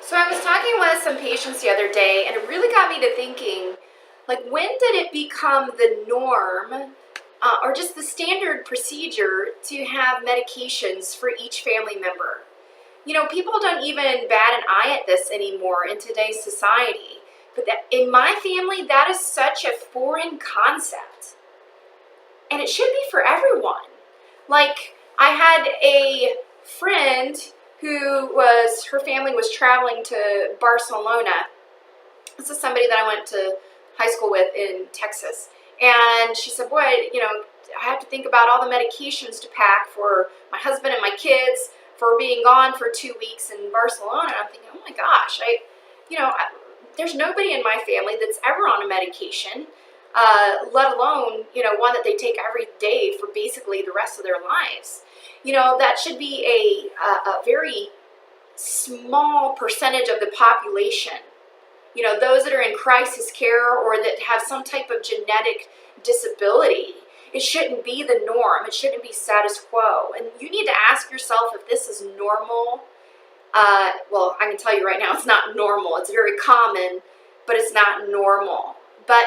So I was talking with some patients the other day, and it really got me to thinking, like, when did it become the norm or just the standard procedure to have medications for each family member? You know, people don't even bat an eye at this anymore in today's society. But in my family, that is such a foreign concept. And it should be for everyone. Like, I had a friend her family was traveling to Barcelona. This is somebody that I went to high school with in Texas. And she said, boy, I have to think about all the medications to pack for my husband and my kids for being gone for 2 weeks in Barcelona. And I'm thinking, oh my gosh, there's nobody in my family that's ever on a medication, let alone, one that they take every day for basically the rest of their lives. That should be a very small percentage of the population. Those that are in crisis care or that have some type of genetic disability. It shouldn't be the norm. It shouldn't be status quo. And you need to ask yourself if this is normal. Well, I can tell you right now, it's not normal. It's very common, but it's not normal. But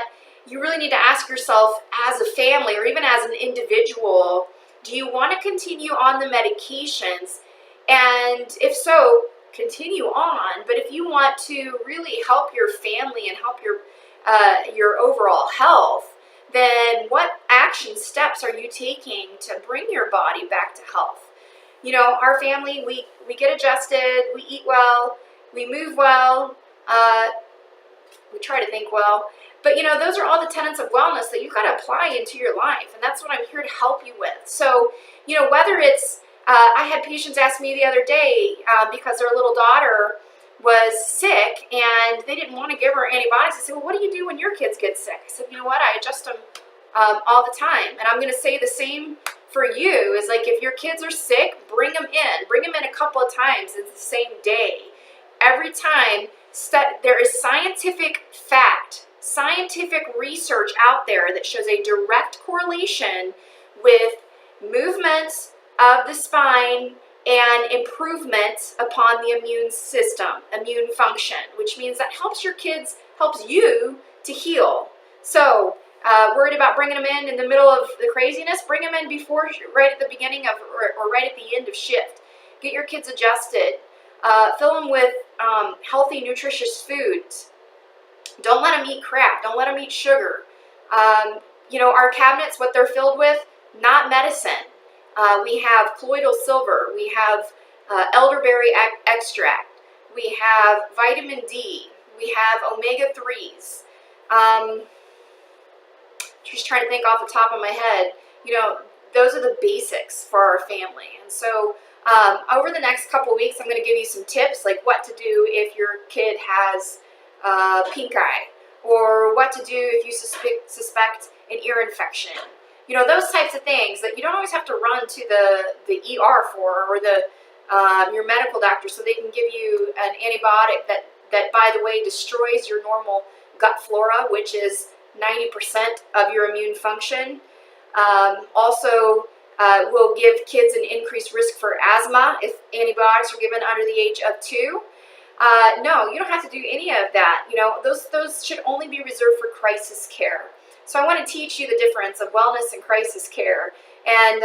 you really need to ask yourself as a family or even as an individual, do you want to continue on the medications? And if so, continue on. But if you want to really help your family and help your overall health, then what action steps are you taking to bring your body back to health? Our family, we get adjusted, we eat well, we move well, we try to think well. But, those are all the tenets of wellness that you've got to apply into your life. And that's what I'm here to help you with. So, whether it's, I had patients ask me the other day because their little daughter was sick and they didn't want to give her antibiotics. I said, well, what do you do when your kids get sick? I said, you know what? I adjust them all the time. And I'm going to say the same for you is like, if your kids are sick, bring them in a couple of times in the same day. Every time there is scientific research out there that shows a direct correlation with movements of the spine and improvements upon the immune system, immune function, which means that helps you to heal. So, worried about bringing them in the middle of the craziness? Bring them in right at the beginning of, or right at the end of shift. Get your kids adjusted. Fill them with healthy, nutritious foods. Don't let them eat crap. Don't let them eat sugar. Our cabinets, what they're filled with, not medicine. We have colloidal silver. We have elderberry extract. We have vitamin D. We have omega-3s. Just trying to think off the top of my head. Those are the basics for our family. And so over the next couple weeks, I'm going to give you some tips, like what to do if your kid has pink eye, or what to do if you suspect an ear infection. Those types of things that you don't always have to run to the ER for, or your medical doctor, so they can give you an antibiotic that by the way destroys your normal gut flora, which is 90% of your immune function. Also will give kids an increased risk for asthma if antibiotics are given under the age of 2. No, you don't have to do any of that. Those should only be reserved for crisis care. So I want to teach you the difference of wellness and crisis care, and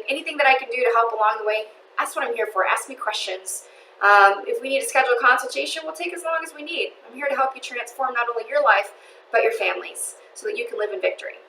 anything that I can do to help along the way. That's what I'm here for. Ask me questions. If we need to schedule a consultation, we'll take as long as we need. I'm here to help you transform not only your life, but your families, so that you can live in victory.